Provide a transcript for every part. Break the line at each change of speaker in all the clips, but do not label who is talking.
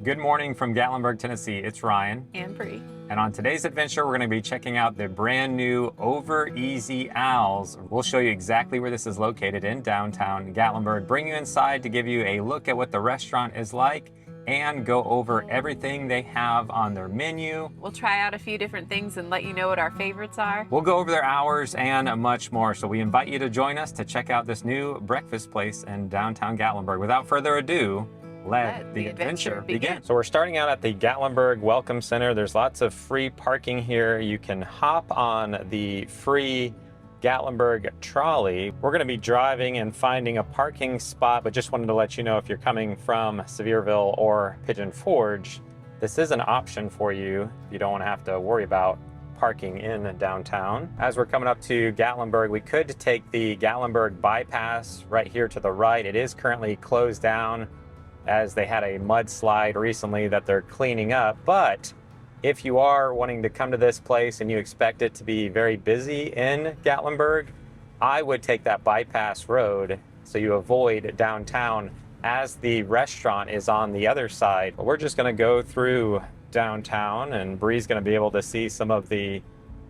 Good morning from Gatlinburg, Tennessee. It's Ryan.
And Brie.
And on today's adventure, we're going to be checking out the brand new Over Easy Owls. We'll show you exactly where this is located in downtown Gatlinburg, bring you inside to give you a look at what the restaurant is like and go over everything they have on their menu.
We'll try out a few different things and let you know what our favorites are.
We'll go over their hours and much more. So we invite you to join us to check out this new breakfast place in downtown Gatlinburg. Without further ado, let the adventure begin. So we're starting out at the Gatlinburg Welcome Center. There's lots of free parking here. You can hop on the free Gatlinburg trolley. We're going to be driving and finding a parking spot, but just wanted to let you know if you're coming from Sevierville or Pigeon Forge, this is an option for you. You don't want to have to worry about parking in downtown. As we're coming up to Gatlinburg, we could take the Gatlinburg bypass right here to the right. It is currently closed down as they had a mudslide recently that they're cleaning up. But if you are wanting to come to this place and you expect it to be very busy in Gatlinburg, I would take that bypass road so you avoid downtown, as the restaurant is on the other side. But we're just gonna go through downtown, and Brie's gonna be able to see some of the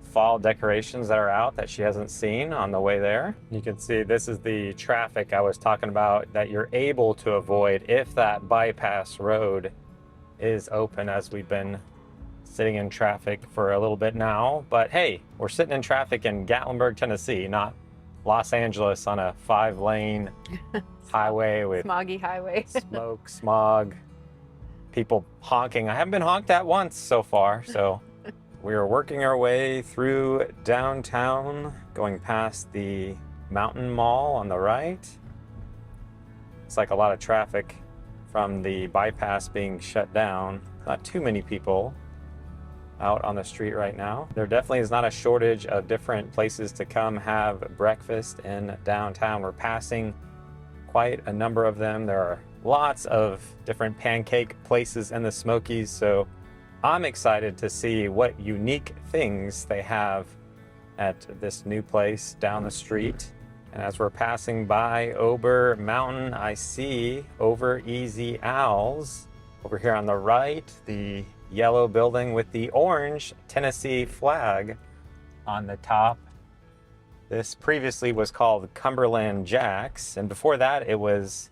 fall decorations that are out that she hasn't seen on the way there. You can see this is the traffic I was talking about that you're able to avoid if that bypass road is open, as we've been sitting in traffic for a little bit now. But hey, we're sitting in traffic in Gatlinburg, Tennessee, not Los Angeles on a 5-lane highway with
smoggy highway.
Smoke, smog, people honking. I haven't been honked at once so far, so we are working our way through downtown, going past the Mountain Mall on the right. It's like a lot of traffic from the bypass being shut down. Not too many people out on the street right now. There definitely is not a shortage of different places to come have breakfast in downtown. We're passing quite a number of them. There are lots of different pancake places in the Smokies, so I'm excited to see what unique things they have at this new place down the street. And as we're passing by Ober Mountain, I see Over Easy Owls. Over here on the right, the yellow building with the orange Tennessee flag on the top. This previously was called Cumberland Jack's, and before that it was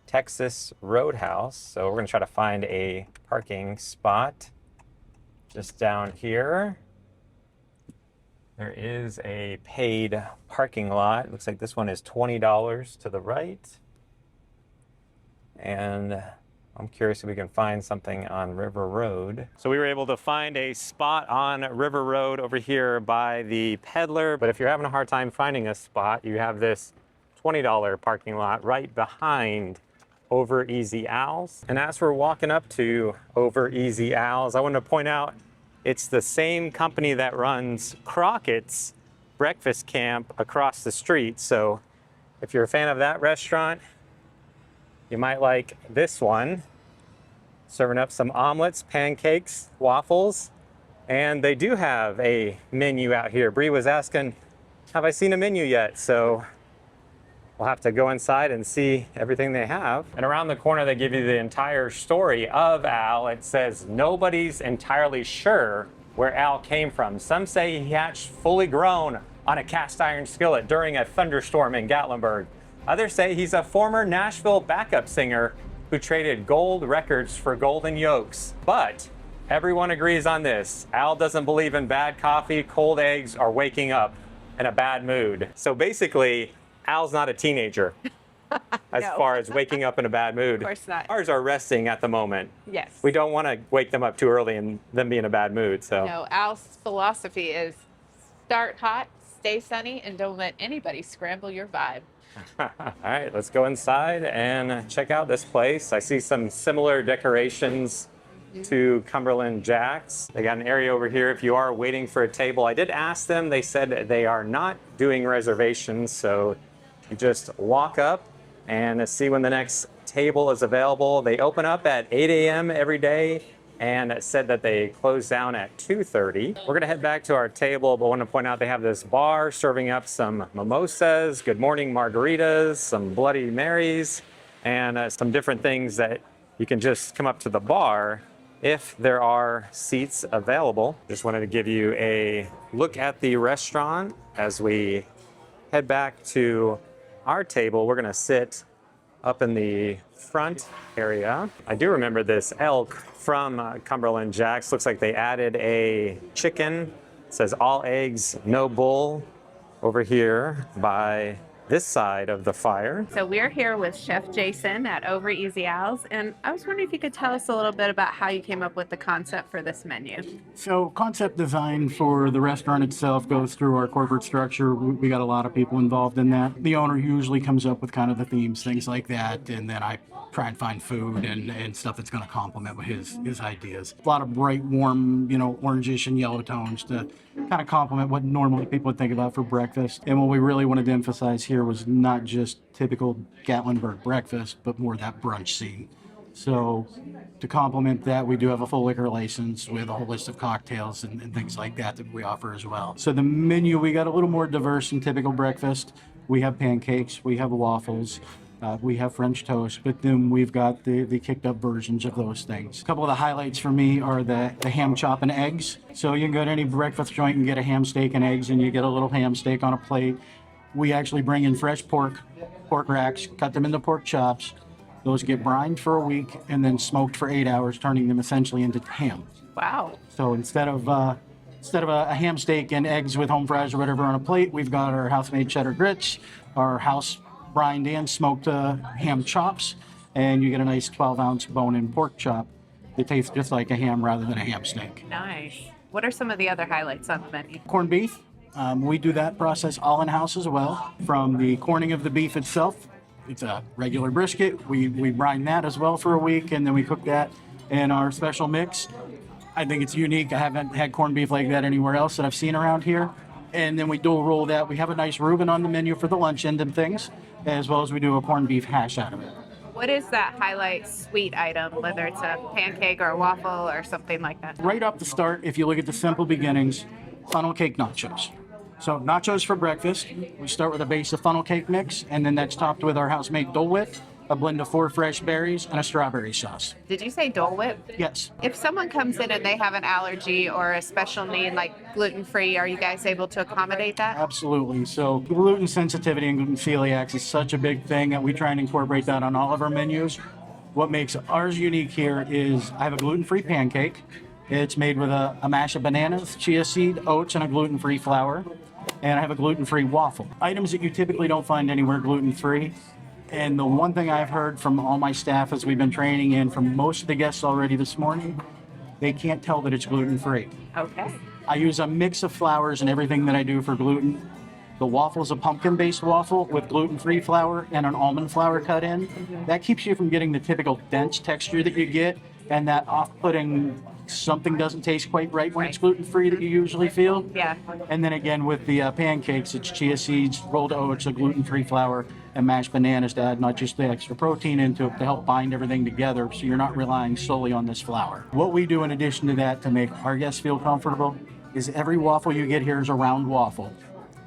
Texas Roadhouse. So we're gonna try to find a parking spot just down here. There is a paid parking lot. Looks like this one is $20 to the right. And I'm curious if we can find something on River Road. So we were able to find a spot on River Road over here by the Peddler. But if you're having a hard time finding a spot, you have this $20 parking lot right behind Over Easy Owls. And as we're walking up to Over Easy Owls, I want to point out it's the same company that runs Crockett's Breakfast Camp across the street. So if you're a fan of that restaurant, you might like this one. Serving up some omelets, pancakes, waffles, and they do have a menu out here. Brie was asking, have I seen a menu yet? So we'll have to go inside and see everything they have. And around the corner, they give you the entire story of Al. It says, nobody's entirely sure where Al came from. Some say he hatched fully grown on a cast iron skillet during a thunderstorm in Gatlinburg. Others say he's a former Nashville backup singer who traded gold records for golden yolks. But everyone agrees on this. Al doesn't believe in bad coffee, cold eggs, or waking up in a bad mood. So basically, Al's not a teenager as far as waking up in a bad mood.
Of course not.
Ours are resting at the moment.
Yes.
We don't want to wake them up too early and them be in a bad mood. So
No, Al's philosophy is start hot, stay sunny, and don't let anybody scramble your vibe.
All right, let's go inside and check out this place. I see some similar decorations to Cumberland Jack's. They got an area over here if you are waiting for a table. I did ask them, they said they are not doing reservations, so you just walk up and see when the next table is available. They open up at 8 a.m. every day and said that they close down at 2:30. We're gonna head back to our table, but I want to point out they have this bar serving up some mimosas, good morning margaritas, some Bloody Marys, and some different things that you can just come up to the bar if there are seats available. Just wanted to give you a look at the restaurant as we head back to our table. We're gonna sit up in the front area. I do remember this elk from Cumberland Jack's. Looks like they added a chicken. It says all eggs, no bull over here by this side of the fire.
So we're here with Chef Jason at Over Easy Al's, and I was wondering if you could tell us a little bit about how you came up with the concept for this menu.
So concept design for the restaurant itself goes through our corporate structure. We got a lot of people involved in that. The owner usually comes up with kind of the themes, things like that, and then I try and find food and stuff that's going to complement with his ideas. A lot of bright, warm, orangish and yellow tones to kind of complement what normally people would think about for breakfast. And what we really wanted to emphasize here was not just typical Gatlinburg breakfast, but more that brunch scene. So to complement that, we do have a full liquor license with a whole list of cocktails and things like that we offer as well. So the menu, we got a little more diverse than typical breakfast. We have pancakes, we have waffles, we have French toast, but then we've got the kicked up versions of those things. A couple of the highlights for me are the ham chop and eggs. So you can go to any breakfast joint and get a ham steak and eggs, and you get a little ham steak on a plate. We actually bring in fresh pork racks, cut them into pork chops. Those get brined for a week and then smoked for 8 hours, turning them essentially into ham.
Wow.
So instead of a ham steak and eggs with home fries or whatever on a plate, we've got our house-made cheddar grits, our house brined and smoked ham chops, and you get a nice 12-ounce bone-in pork chop that tastes just like a ham rather than a ham steak.
Nice. What are some of the other highlights on the menu?
Corned beef. We do that process all in-house as well. From the corning of the beef itself, it's a regular brisket. We brine that as well for a week, and then we cook that in our special mix. I think it's unique. I haven't had corned beef like that anywhere else that I've seen around here. And then we dual roll that. We have a nice reuben on the menu for the lunch end and things, as well as we do a corned beef hash out of it.
What is that highlight sweet item, whether it's a pancake or a waffle or something like that?
Right off the start, if you look at the simple beginnings, funnel cake nachos. So nachos for breakfast. We start with a base of funnel cake mix, and then that's topped with our house-made Dole Whip, a blend of 4 fresh berries, and a strawberry sauce.
Did you say Dole Whip?
Yes.
If someone comes in and they have an allergy or a special need like gluten-free, are you guys able to accommodate that?
Absolutely. So gluten sensitivity and gluten celiacs is such a big thing that we try and incorporate that on all of our menus. What makes ours unique here is I have a gluten-free pancake. It's made with a mash of bananas, chia seed, oats, and a gluten-free flour. And I have a gluten-free waffle. Items that you typically don't find anywhere gluten-free. And the one thing I've heard from all my staff as we've been training and from most of the guests already this morning, they can't tell that it's gluten-free.
Okay.
I use a mix of flours in everything that I do for gluten. The waffle is a pumpkin-based waffle with gluten-free flour and an almond flour cut in. That keeps you from getting the typical dense texture that you get and that off-putting something doesn't taste quite right when it's gluten-free that you usually feel.
Yeah.
And then again with the pancakes, it's chia seeds, rolled oats, a gluten-free flour, and mashed bananas to add not just the extra protein into it to help bind everything together so you're not relying solely on this flour. What we do in addition to that to make our guests feel comfortable is every waffle you get here is a round waffle,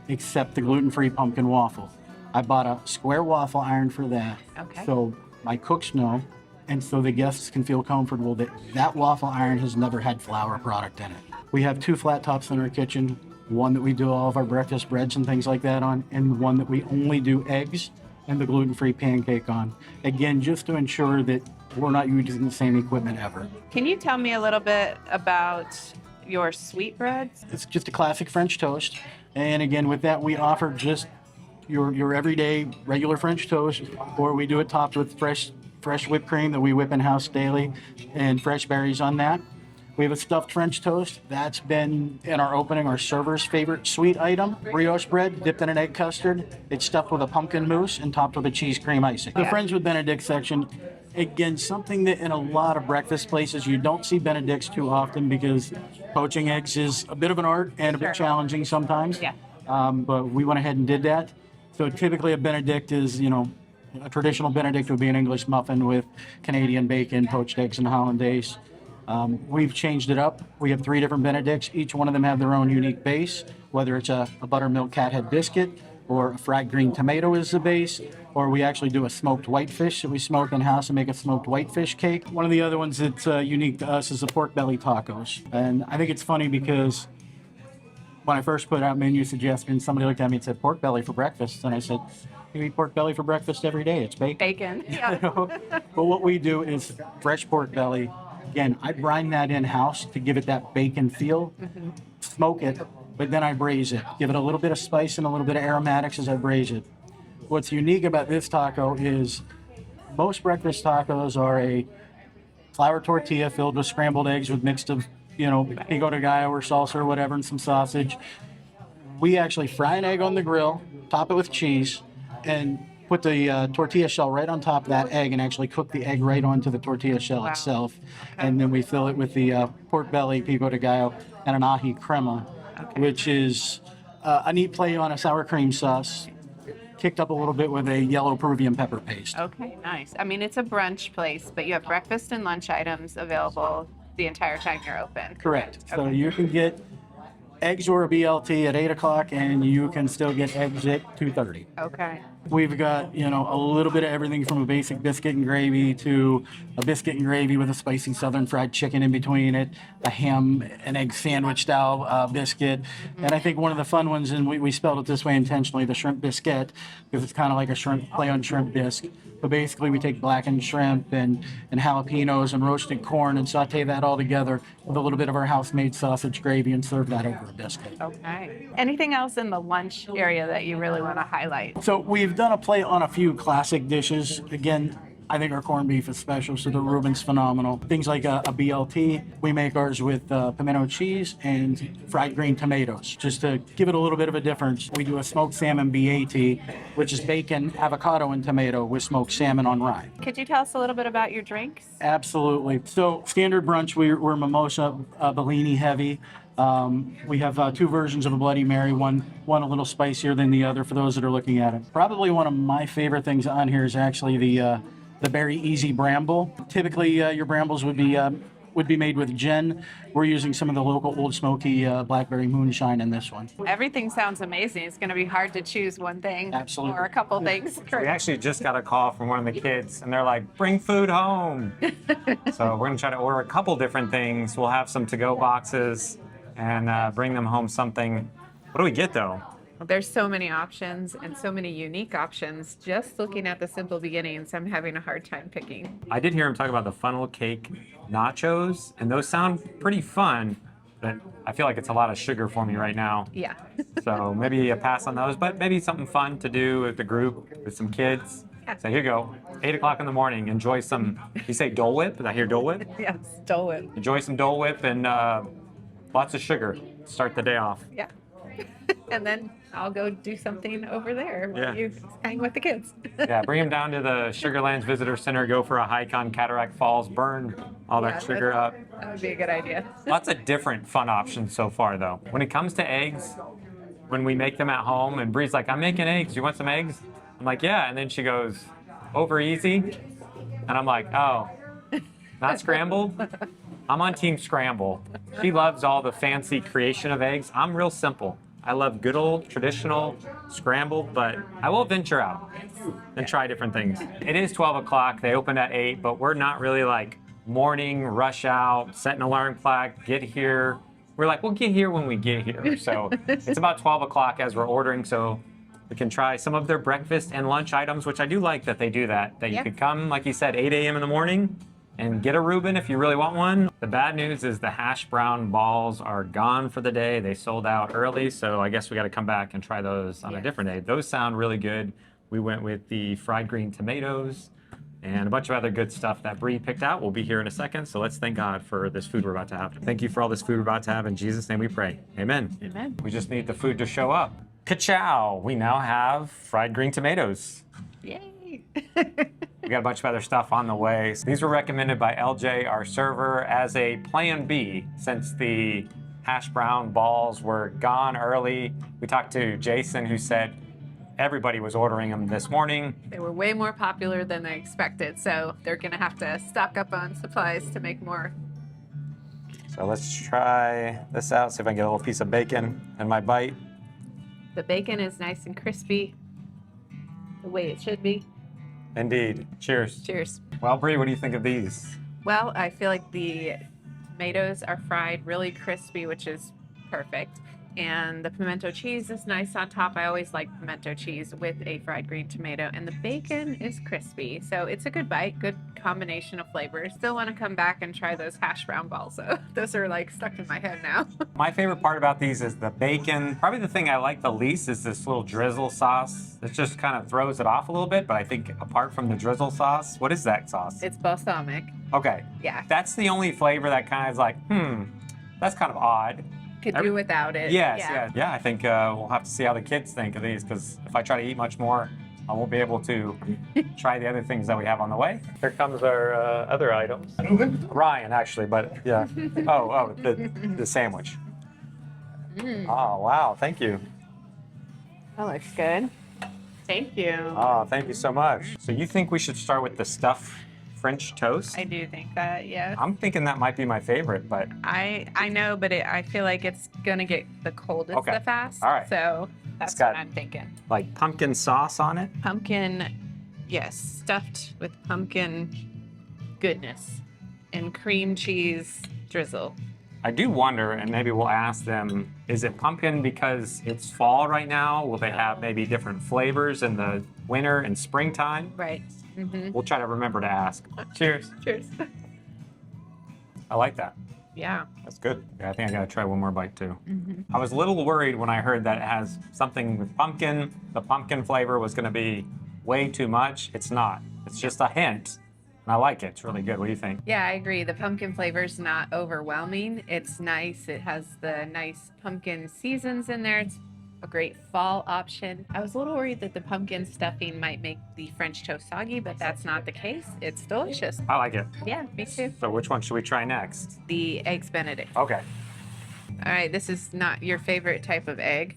except the gluten-free pumpkin waffle. I bought a square waffle iron for that.
Okay.
So my cooks know, and so the guests can feel comfortable that that waffle iron has never had flour product in it. We have 2 flat tops in our kitchen, one that we do all of our breakfast breads and things like that on, and one that we only do eggs and the gluten-free pancake on. Again, just to ensure that we're not using the same equipment ever.
Can you tell me a little bit about your sweetbreads?
It's just a classic French toast. And again, with that, we offer just your everyday regular French toast, or we do it topped with fresh whipped cream that we whip in-house daily and fresh berries on that. We have a stuffed French toast. That's been, in our opening, our server's favorite sweet item. Brioche bread dipped in an egg custard. It's stuffed with a pumpkin mousse and topped with a cheese cream icing. The Friends with Benedict section, again, something that in a lot of breakfast places you don't see Benedicts too often because poaching eggs is a bit of an art and a bit challenging sometimes.
Yeah.
But we went ahead and did that. So typically a Benedict is, a traditional Benedict would be an English muffin with Canadian bacon, poached eggs, and hollandaise. We've changed it up. We have 3 different Benedicts. Each one of them have their own unique base, whether it's a buttermilk cathead biscuit or a fried green tomato is the base, or we actually do a smoked whitefish that we smoke in-house and make a smoked whitefish cake. One of the other ones that's unique to us is the pork belly tacos. And I think it's funny because when I first put out menu suggestions, somebody looked at me and said, pork belly for breakfast. And I said, you eat pork belly for breakfast every day. It's bacon.
Bacon. Yeah.
But what we do is fresh pork belly. Again, I brine that in-house to give it that bacon feel, smoke it, but then I braise it. Give it a little bit of spice and a little bit of aromatics as I braise it. What's unique about this taco is most breakfast tacos are a flour tortilla filled with scrambled eggs with mixed of, pico de gallo or salsa or whatever and some sausage. We actually fry an egg on the grill, top it with cheese, and put the tortilla shell right on top of that egg and actually cook the egg right onto the tortilla shell itself. And then we fill it with the pork belly, pico de gallo, and an ají crema, which is a neat play on a sour cream sauce, kicked up a little bit with a yellow Peruvian pepper paste.
Okay, nice. I mean, it's a brunch place, but you have breakfast and lunch items available the entire time you're open.
Correct. So
Okay.
you can get eggs or a BLT at 8 o'clock, and you can still get eggs at 2:30.
Okay.
We've got, a little bit of everything from a basic biscuit and gravy to a biscuit and gravy with a spicy southern fried chicken in between it, a ham and egg sandwich style biscuit. And I think one of the fun ones, and we spelled it this way intentionally, the shrimp biscuit, because it's kind of like a shrimp play on shrimp bisque. But basically we take blackened shrimp and jalapenos and roasted corn and saute that all together with a little bit of our house-made sausage gravy and serve that over a biscuit.
Okay. Anything else in the lunch area that you really want to highlight?
So we've done a play on a few classic dishes. Again, I think our corned beef is special, so the reuben's phenomenal. Things like a BLT, we make ours with pimento cheese and fried green tomatoes. Just to give it a little bit of a difference, we do a smoked salmon BAT, which is bacon, avocado, and tomato with smoked salmon on rye.
Could you tell us a little bit about your drinks?
Absolutely. So standard brunch, we're mimosa, Bellini heavy. We have two versions of a Bloody Mary, one a little spicier than the other for those that are looking at it. Probably one of my favorite things on here is actually the Berry Easy Bramble. Typically, your brambles would be made with gin. We're using some of the local Old Smoky blackberry moonshine in this one.
Everything sounds amazing. It's going to be hard to choose one thing
Absolutely.
or a couple things.
We actually just got a call from one of the kids, and they're like, bring food home. So we're going to try to order a couple different things. We'll have some to-go boxes and bring them home something. What do we get, though?
There's so many options and so many unique options. Just looking at the simple beginnings, I'm having a hard time picking.
I did hear him talk about the funnel cake nachos, and those sound pretty fun, but I feel like it's a lot of sugar for me right now.
Yeah.
So maybe a pass on those, but maybe something fun to do with the group, with some kids.
Yeah.
So here you go, 8 o'clock in the morning, enjoy some, you say Dole Whip? Did I hear Dole Whip?
Yes, Dole Whip.
Enjoy some Dole Whip and lots of sugar. Start the day off.
Yeah. And then I'll go do something over there while you hang with the kids.
Yeah, bring them down to the Sugarlands Visitor Center, go for a hike on Cataract Falls, burn all that sugar up.
That would be a good idea.
Lots of different fun options so far, though. When it comes to eggs, when we make them at home, and Brie's like, I'm making eggs. You want some eggs? I'm like, yeah. And then she goes, over easy. And I'm like, oh, not scrambled? I'm on team scramble. She loves all the fancy creation of eggs. I'm real simple. I love good old traditional scrambled, but I will venture out and try different things. It is 12 o'clock. They opened at 8, but we're not really like morning rush out, set an alarm clock, get here. We're like, we'll get here when we get here. So it's about 12 o'clock as we're ordering, so we can try some of their breakfast and lunch items, which I do like that they do that you could come, like you said, 8 a.m. in the morning and get a Reuben if you really want one. The bad news is the hash brown balls are gone for the day. They sold out early, so I guess we got to come back and try those on a different day. Those sound really good. We went with the fried green tomatoes and a bunch of other good stuff that Brie picked out. We'll be here in a second, so let's thank God for this food we're about to have. Thank you for all this food we're about to have. In Jesus' name we pray. Amen.
Amen.
We just need the food to show up. Ka-chow! We now have fried green tomatoes.
Yay.
We got a bunch of other stuff on the way. So these were recommended by LJ, our server, as a plan B since the hash brown balls were gone early. We talked to Jason, who said everybody was ordering them this morning.
They were way more popular than they expected, so they're going to have to stock up on supplies to make more.
So let's try this out, see if I can get a little piece of bacon in my bite.
The bacon is nice and crispy, the way it should be.
Indeed. Cheers.
Cheers.
Well, Brie, what do you think of these?
Well, I feel like the tomatoes are fried really crispy, which is perfect. And the pimento cheese is nice on top. I always like pimento cheese with a fried green tomato. And the bacon is crispy. So it's a good bite, good combination of flavors. Still want to come back and try those hash brown balls, though. Those are like stuck in my head now.
My favorite part about these is the bacon. Probably the thing I like the least is this little drizzle sauce. It just kind of throws it off a little bit, but I think apart from the drizzle sauce, what is that sauce?
It's balsamic.
Okay.
Yeah.
That's the only flavor that kind of is like, that's kind of odd.
Could do without it.
Yes, yeah. I think we'll have to see how the kids think of these, because if I try to eat much more, I won't be able to try the other things that we have on the way. Here comes our other items. Ryan, actually, but yeah. The sandwich. Oh, wow, thank you.
That looks good. Thank you.
Oh, thank you so much. So you think we should start with the stuffed French toast?
I do think that, yes.
I'm thinking that might be my favorite, but
I know, but I feel like it's gonna get the coldest
Okay.
the fast.
All right.
So that's
got-
what I'm thinking.
like pumpkin sauce on it.
Pumpkin, yes, stuffed with pumpkin goodness and cream cheese drizzle.
I do wonder, and maybe we'll ask them, is it pumpkin because it's fall right now? Will they have maybe different flavors in the winter and springtime?
Right. Mm-hmm.
We'll try to remember to ask. Cheers.
Cheers.
I like that.
Yeah.
That's good. Yeah, I think I gotta try one more bite too.
Mm-hmm.
I was a little worried when I heard that it has something with pumpkin. The pumpkin flavor was gonna be way too much. It's not. It's just a hint. And I like it. It's really good. What do you think?
Yeah, I agree. The pumpkin flavor's not overwhelming. It's nice. It has the nice pumpkin seasons in there. It's a great fall option. I was a little worried that the pumpkin stuffing might make the French toast soggy, but that's not the case. It's delicious.
I like it.
Yeah, me too.
So which one should we try next?
The Eggs Benedict.
Okay.
All right, this is not your favorite type of egg,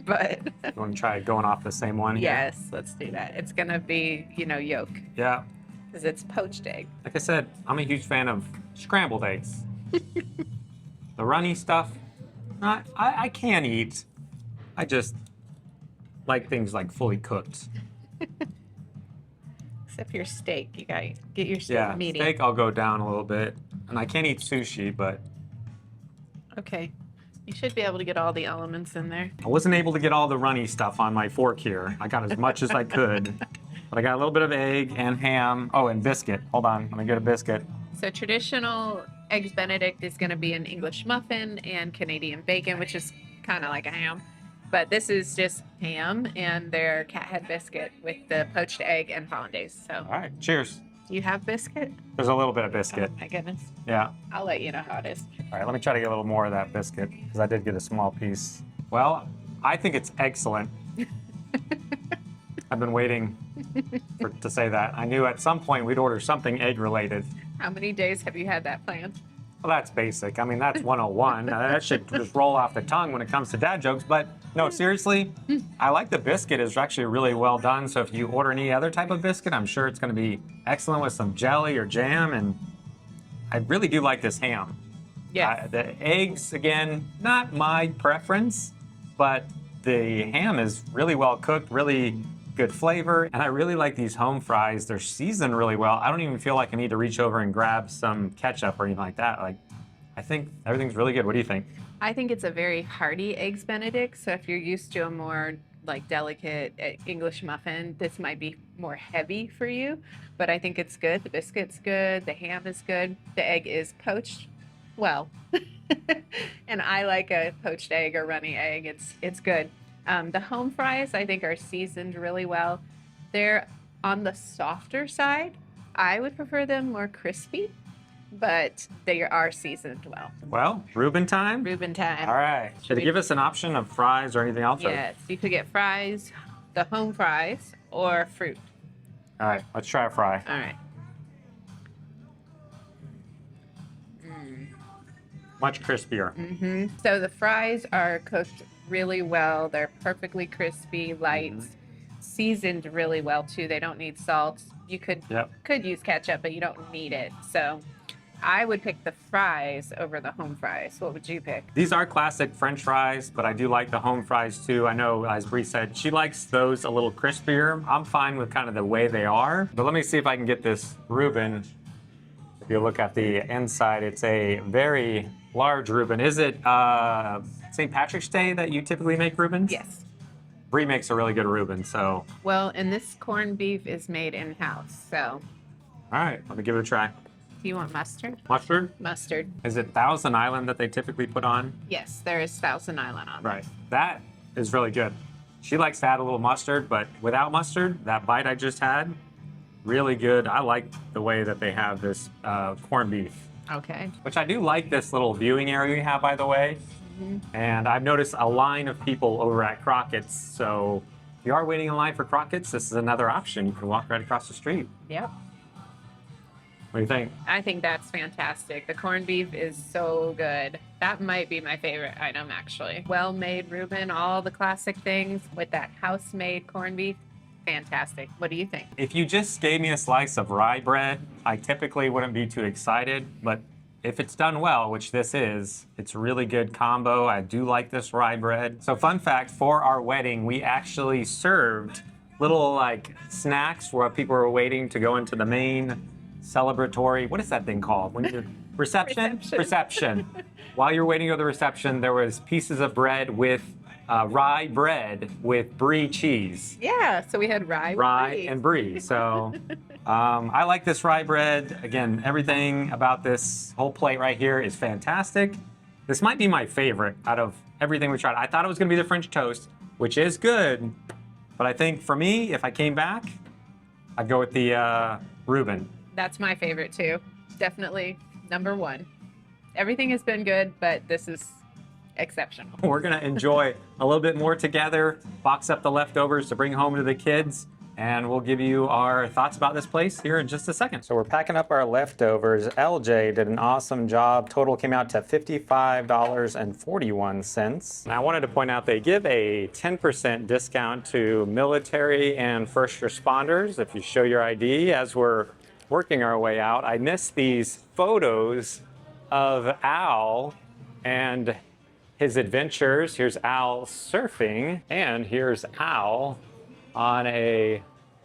but
You want to try going off the same one here?
yes, let's do that. It's gonna be, yolk,
Yeah.
because it's poached egg.
Like I said, I'm a huge fan of scrambled eggs. The runny stuff, I can eat. I just like things like fully cooked.
Except your steak, you gotta get your steak
Yeah,
meaty.
steak I'll go down a little bit. And I can't eat sushi, but
Okay, you should be able to get all the elements in there.
I wasn't able to get all the runny stuff on my fork here. I got as much as I could. But I got a little bit of egg and ham. Oh, and biscuit. Hold on, let me get a biscuit.
So traditional Eggs Benedict is going to be an English muffin and Canadian bacon, which is kind of like a ham. But this is just ham and their cat head biscuit with the poached egg and hollandaise. So,
All right, cheers.
do you have biscuit?
There's a little bit of biscuit.
Oh my goodness.
Yeah.
I'll let you know how it is.
All right, let me try to get a little more of that biscuit because I did get a small piece. Well, I think it's excellent. I've been waiting to say that. I knew at some point we'd order something egg related.
How many days have you had that planned?
Well, that's basic. I mean, that's 101. That should just roll off the tongue when it comes to dad jokes. But no, seriously, I like the biscuit. It's actually really well done. So if you order any other type of biscuit, I'm sure it's going to be excellent with some jelly or jam. And I really do like this ham.
Yeah.
The eggs, again, not my preference, but the ham is really well cooked, really good flavor. And I really like these home fries. They're seasoned really well. I don't even feel like I need to reach over and grab some ketchup or anything like that. Like, I think everything's really good. What do you think?
I think it's a very hearty Eggs Benedict. So if you're used to a more like delicate English muffin, this might be more heavy for you. But I think it's good. The biscuit's good. The ham is good. The egg is poached well. And I like a poached egg or runny egg. It's good. The home fries, I think, are seasoned really well. They're on the softer side. I would prefer them more crispy, but they are seasoned well.
Well, Reuben time?
Reuben time.
All right. Should it give us an option of fries or anything else? or-
Yes, you could get fries, the home fries, or fruit.
All right, let's try a fry.
All right.
Much crispier.
Mm-hmm. So the fries are cooked really well. They're perfectly crispy, light, seasoned really well too. They don't need salt. You could
Yep.
use ketchup, but you don't need it. So I would pick the fries over the home fries. What would you pick?
These are classic French fries, but I do like the home fries too. I know, as Brie said, she likes those a little crispier. I'm fine with kind of the way they are. But let me see if I can get this Reuben. If you look at the inside, it's a very large Reuben. Is it St. Patrick's Day that you typically make Reubens?
Yes.
Brie makes a really good Reuben, so.
Well, and this corned beef is made in-house, so.
All right, let me give it a try.
Do you want mustard?
Mustard?
Mustard.
Is it Thousand Island that they typically put on?
Yes, there is Thousand Island on.
Right. That is really good. She likes to add a little mustard, but without mustard, that bite I just had, really good. I like the way that they have this corned beef.
Okay.
Which I do like this little viewing area we have, by the way. And I've noticed a line of people over at Crockett's. So if you are waiting in line for Crockett's, this is another option. You can walk right across the street.
Yep.
What do you think?
I think that's fantastic. The corned beef is so good. That might be my favorite item, actually. Well-made Reuben, all the classic things with that house-made corned beef. Fantastic. What do you think?
If you just gave me a slice of rye bread, I typically wouldn't be too excited, but if it's done well, which this is, it's a really good combo. I do like this rye bread. So fun fact, for our wedding, we actually served little like snacks where people were waiting to go into the main celebratory, what is that thing called? When you're reception. While you're waiting for the reception, there was pieces of bread with rye bread with Brie cheese.
Yeah, so we had rye
Brie. And Brie. So I like this rye bread. Again, everything about this whole plate right here is fantastic. This might be my favorite out of everything we tried. I thought it was going to be the French toast, which is good. But I think for me, if I came back, I'd go with the Reuben.
That's my favorite too. Definitely number one. Everything has been good, but this is exceptional.
We're going to enjoy a little bit more together, box up the leftovers to bring home to the kids, and we'll give you our thoughts about this place here in just a second. So we're packing up our leftovers. LJ did an awesome job. Total came out to $55.41. And I wanted to point out they give a 10% discount to military and first responders if you show your ID as we're working our way out. I missed these photos of Al and his adventures. Here's Al surfing, and here's Al on a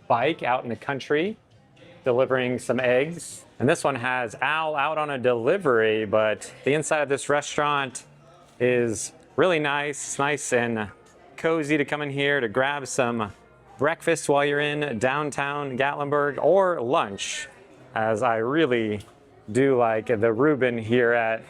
bike out in the country delivering some eggs. And this one has Al out on a delivery, but the inside of this restaurant is really nice. It's nice and cozy to come in here to grab some breakfast while you're in downtown Gatlinburg, or lunch, as I really do like the Reuben here at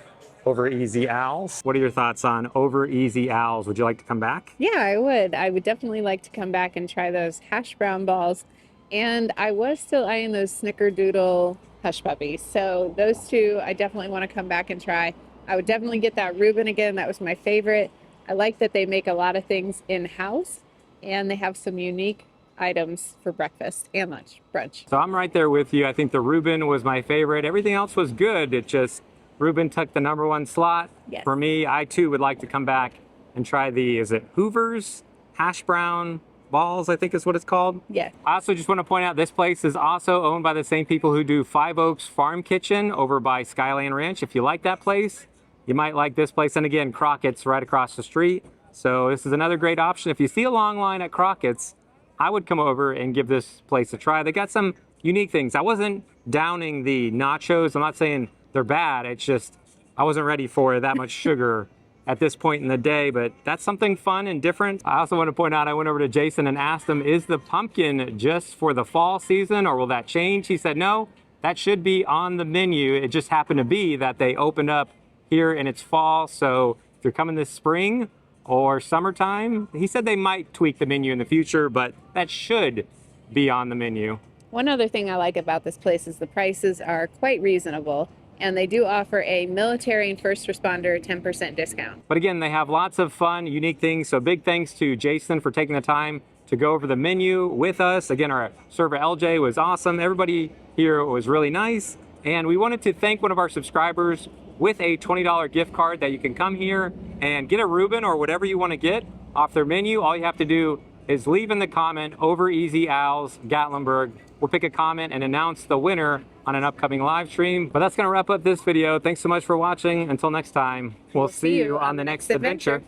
Over Easy Al's. What are your thoughts on Over Easy Al's? Would you like to come back?
Yeah, I would. I would definitely like to come back and try those hash brown balls. And I was still eyeing those snickerdoodle hush puppies. So those two, I definitely want to come back and try. I would definitely get that Reuben again. That was my favorite. I like that they make a lot of things in-house, and they have some unique items for breakfast and lunch, brunch.
So I'm right there with you. I think the Reuben was my favorite. Everything else was good. It just, Reuben took the #1 slot.
Yes.
For me, I too would like to come back and try the, is it Hoover's hash brown balls, I think is what it's called?
Yeah.
I also just want to point out this place is also owned by the same people who do Five Oaks Farm Kitchen over by Skyland Ranch. If you like that place, you might like this place. And again, Crockett's right across the street. So this is another great option. If you see a long line at Crockett's, I would come over and give this place a try. They got some unique things. I wasn't downing the nachos. I'm not saying they're bad. It's just I wasn't ready for that much sugar at this point in the day, but that's something fun and different. I also want to point out, I went over to Jason and asked him, is the pumpkin just for the fall season or will that change? He said, no, that should be on the menu. It just happened to be that they opened up here and it's fall. So if you're coming this spring or summertime, he said they might tweak the menu in the future, but that should be on the menu.
One other thing I like about this place is the prices are quite reasonable, and they do offer a military and first responder 10% discount.
But again, they have lots of fun, unique things. So big thanks to Jason for taking the time to go over the menu with us. Again, our server LJ was awesome. Everybody here was really nice. And we wanted to thank one of our subscribers with a $20 gift card that you can come here and get a Reuben or whatever you want to get off their menu. All you have to do is leave in the comment Over Easy Al's Gatlinburg. We'll pick a comment and announce the winner on an upcoming live stream. But that's going to wrap up this video. Thanks so much for watching. Until next time, we'll see you on the next adventure.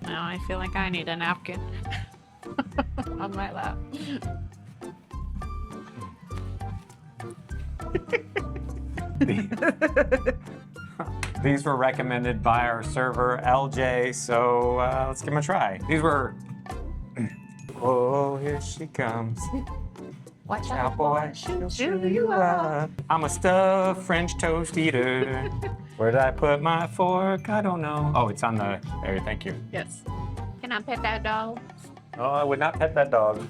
Now I feel like I need a napkin on my lap.
These were recommended by our server, LJ, so let's give them a try. These were... Oh, here she comes.
Watch
out, boy, she'll chew you up. I'm a stuffed French toast eater. Where did I put my fork? I don't know. Oh, it's on the... There, thank you.
Yes. Can I pet that dog?
Oh, I would not pet that dog.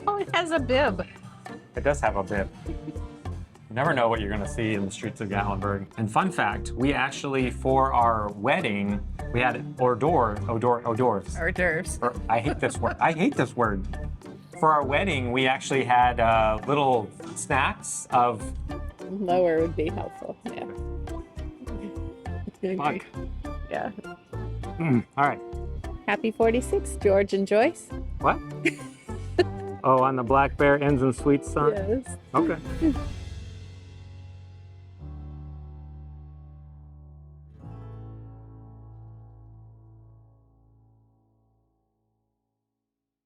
Oh, it has a bib.
It does have a bib. You never know what you're gonna see in the streets of Gatlinburg. And fun fact, we actually, for our wedding, we had hors d'oeuvres.
Hors d'oeuvres.
I hate this word. I hate this word. For our wedding, we actually had little snacks of...
Lower would be helpful, yeah.
Fuck.
Yeah.
All right.
Happy 46, George and Joyce.
What? Oh, on the Black Bear Ends in Sweet Sun?
Yes.
Okay.